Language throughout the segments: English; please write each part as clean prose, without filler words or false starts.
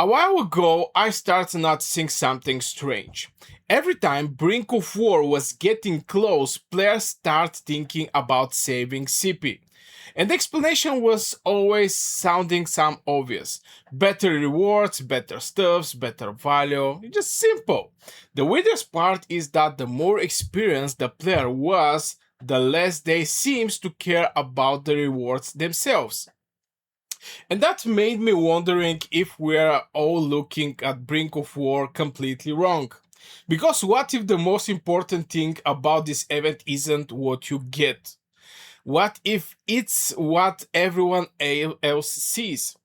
A while ago, I started noticing something strange. Every time Brink of War was getting close, players start thinking about saving CP. And the explanation was always sounding some obvious. Better rewards, better stuffs, better value. It's just simple. The weirdest part is that the more experienced the player was, the less they seems to care about the rewards themselves. And that made me wondering if we're all looking at Brink of War completely wrong. Because what if the most important thing about this event isn't what you get? What if it's what everyone else sees?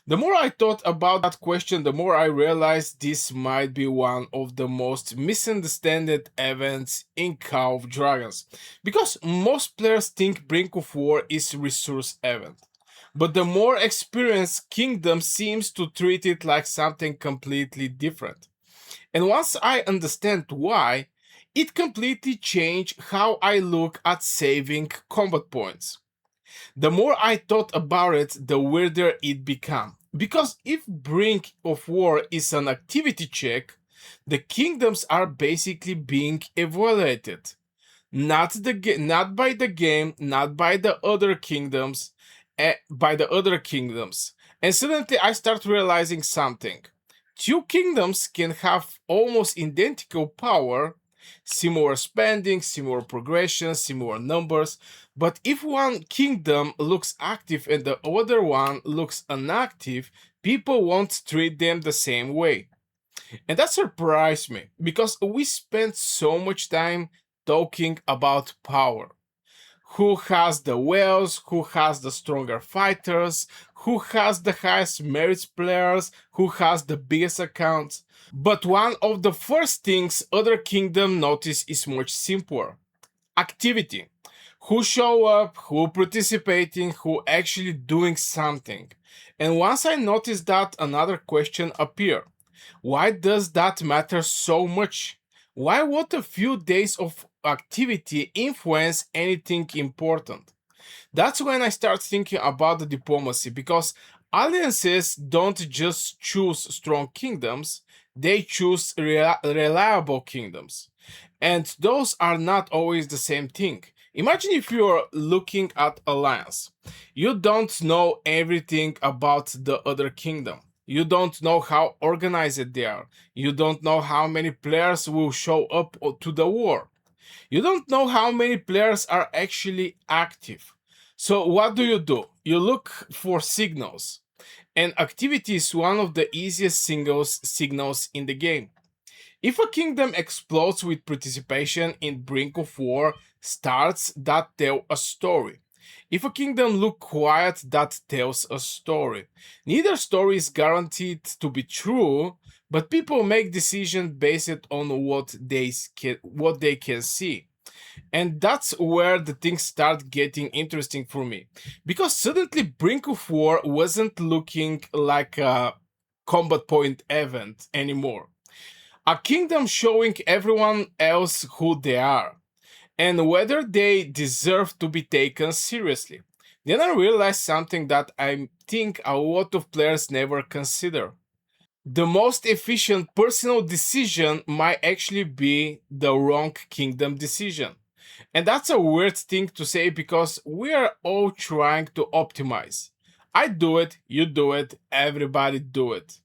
The more I thought about that question, the more I realized this might be one of the most misunderstood events in Call of Dragons. Because most players think Brink of War is resource event. But the more experienced Kingdom seems to treat it like something completely different. And once I understand why, it completely changed how I look at saving combat points. The more I thought about it, the weirder it became. Because if Brink of War is an activity check, the kingdoms are basically being evaluated. Not by the game, not by the other kingdoms, by the other kingdoms. And suddenly I start realizing something. Two kingdoms can have almost identical power, similar spending, similar progression, similar numbers, but if one kingdom looks active and the other one looks inactive, people won't treat them the same way. And that surprised me because we spent so much time talking about power. Who has the whales, who has the stronger fighters, who has the highest merits players, who has the biggest accounts. But one of the first things other kingdom notice is much simpler. Activity. Who show up, who participating, who actually doing something. And once I noticed that, another question appeared. Why does that matter so much? Why would a few days of activity influence anything important? That's when I start thinking about the diplomacy because alliances don't just choose strong kingdoms, they choose reliable kingdoms. And those are not always the same thing. Imagine if you're looking at alliance. You don't know everything about the other kingdom. You don't know how organized they are. You don't know how many players will show up to the war. You don't know how many players are actually active. So what do? You look for signals. And activity is one of the easiest signals in the game. If a kingdom explodes with participation in Brink of War starts, that tell a story. If a kingdom look quiet, that tells a story. Neither story is guaranteed to be true, but people make decisions based on what they can see. And that's where the things start getting interesting for me. Because suddenly Brink of War wasn't looking like a combat point event anymore. A kingdom showing everyone else who they are and whether they deserve to be taken seriously. Then I realized something that I think a lot of players never consider. The most efficient personal decision might actually be the wrong kingdom decision. And that's a weird thing to say because we are all trying to optimize. I do it, you do it, everybody do it.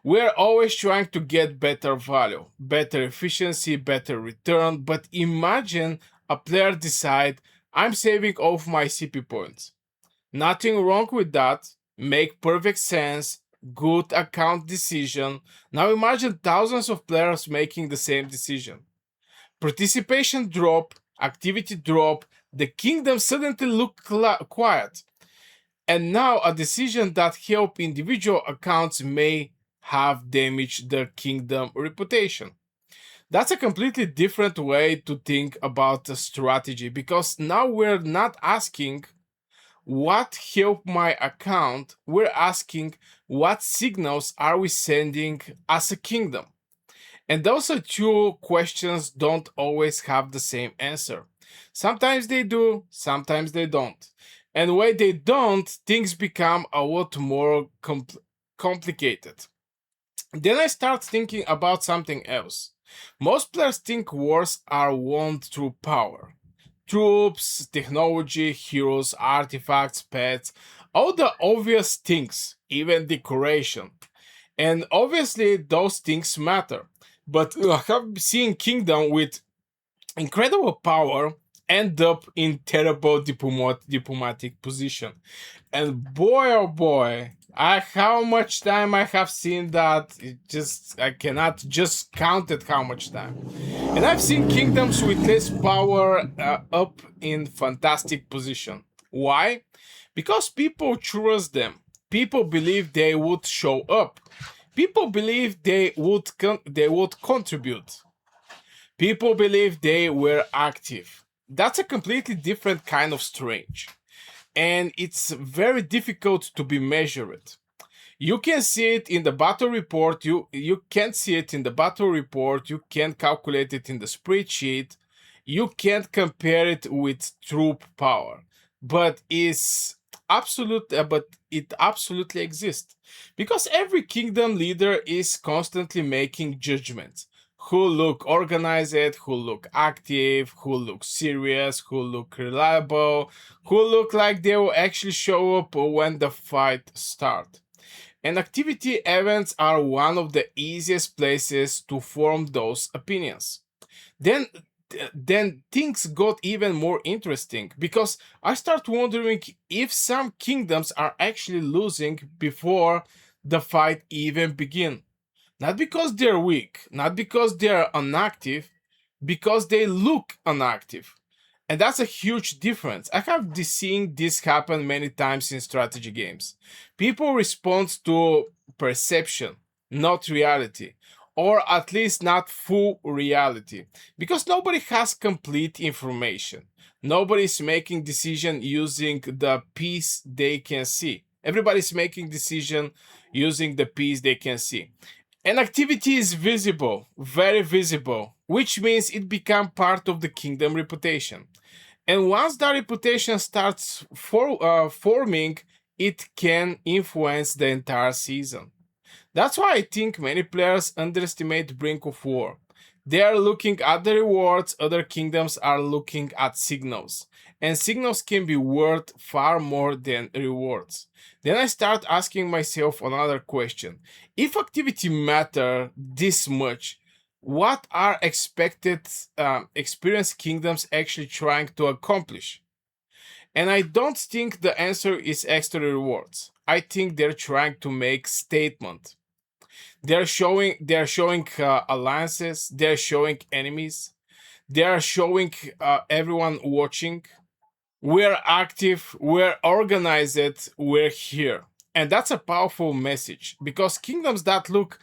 We're always trying to get better value, better efficiency, better return, but imagine a player decide I'm saving all of my CP points. Nothing wrong with that, make perfect sense, good account decision. Now imagine thousands of players making the same decision. Participation drop, activity drop, the kingdom suddenly look quiet. And now a decision that help individual accounts may have damaged their kingdom reputation. That's a completely different way to think about a strategy because now we're not asking what helped my account, we're asking what signals are we sending as a kingdom. And those are two questions don't always have the same answer. Sometimes they do, sometimes they don't. And when they don't, things become a lot more complicated. Then I start thinking about something else. Most players think wars are won through power. Troops, technology, heroes, artifacts, pets, all the obvious things, even decoration. And obviously, those things matter. But I have seen Kingdom with incredible power end up in terrible diplomatic position. And boy, oh boy, how much time I have seen that, I cannot just count it how much time. And I've seen kingdoms with less power up in fantastic position. Why? Because people trust them. People believe they would show up. People believe they would contribute. People believe they were active. That's a completely different kind of strange, and it's very difficult to be measured. You can see it in the battle report. You can't see it in the battle report. You can't calculate it in the spreadsheet. You can't compare it with troop power. But is absolute. But it absolutely exists because every kingdom leader is constantly making judgments. Who look organized, who look active, who look serious, who look reliable, who look like they will actually show up when the fight starts. And activity events are one of the easiest places to form those opinions. Then then things got even more interesting because I start wondering if some kingdoms are actually losing before the fight even begin. Not because they're weak, not because they're inactive, because they look inactive. And that's a huge difference. I have seen this happen many times in strategy games. People respond to perception, not reality, or at least not full reality, because nobody has complete information. Nobody's making decision using the piece they can see. Everybody's making decision using the piece they can see. And activity is visible, very visible, which means it becomes part of the kingdom reputation. And once that reputation starts forming, it can influence the entire season. That's why I think many players underestimate Brink of War. They are looking at the rewards, other kingdoms are looking at signals. And signals can be worth far more than rewards. Then I start asking myself another question. If activity matter this much, what are expected experienced kingdoms actually trying to accomplish? And I don't think the answer is extra rewards. I think they're trying to make statement. They're showing alliances. They're showing enemies. They are showing everyone watching. We're active. We're organized. We're here, and that's a powerful message because kingdoms that look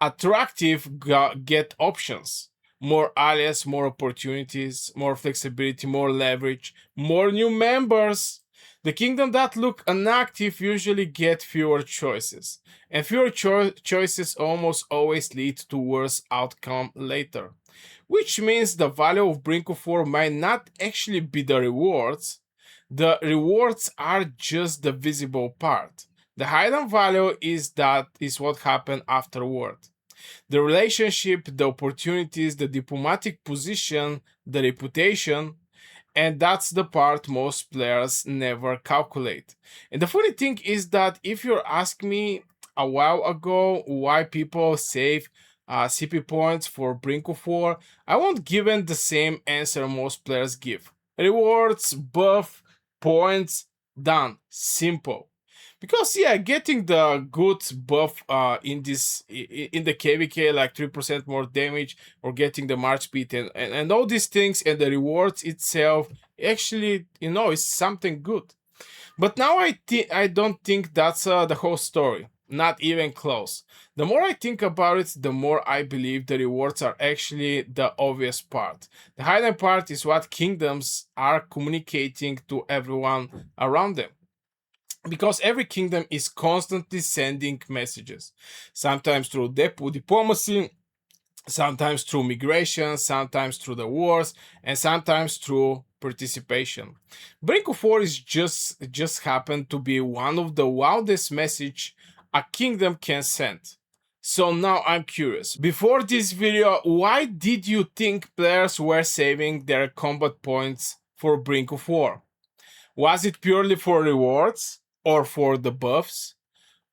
attractive get options. More allies, more opportunities, more flexibility, more leverage, more new members. The kingdom that look inactive usually get fewer choices, and fewer choices almost always lead to worse outcome later. Which means the value of Brink of War might not actually be the rewards. The rewards are just the visible part. The hidden value is what happened afterward. The relationship, the opportunities, the diplomatic position, the reputation, and that's the part most players never calculate. And the funny thing is that if you ask me a while ago why people save CP points for Brink of War, I won't given the same answer most players give. Rewards, buff, points, done. Simple. Because yeah, getting the good buff in the KVK, like 3% more damage, or getting the march speed and all these things, and the rewards itself actually, is something good. But now I don't think that's the whole story. Not even close. The more I think about it, the more I believe the rewards are actually the obvious part. The hidden part is what kingdoms are communicating to everyone around them, because every kingdom is constantly sending messages, sometimes through diplomacy, sometimes through migration, sometimes through the wars, and sometimes through participation. Brink of War is just happened to be one of the wildest message a kingdom can send. So now I'm curious. Before this video, why did you think players were saving their combat points for Brink of War? Was it purely for rewards or for the buffs?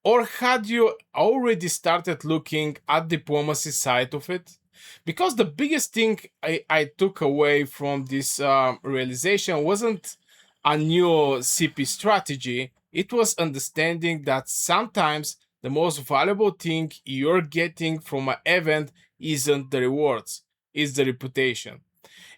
Or had you already started looking at diplomacy side of it? Because the biggest thing I took away from this realization wasn't a new CP strategy, it was understanding that sometimes the most valuable thing you're getting from an event isn't the rewards, it's the reputation.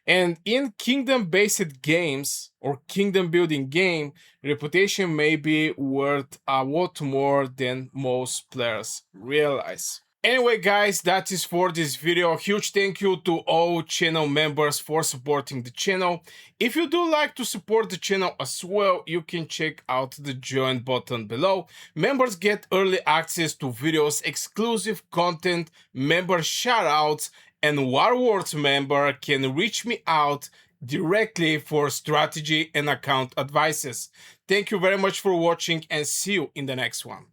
And in kingdom based games or kingdom building game, reputation may be worth a lot more than most players realize. Anyway guys, that is for this video. Huge thank you to all channel members for supporting the channel. If you do like to support the channel as well, you can check out the join button below. Members get early access to videos, exclusive content, member shoutouts, and Warwords member can reach me out directly for strategy and account advices. Thank you very much for watching and see you in the next one.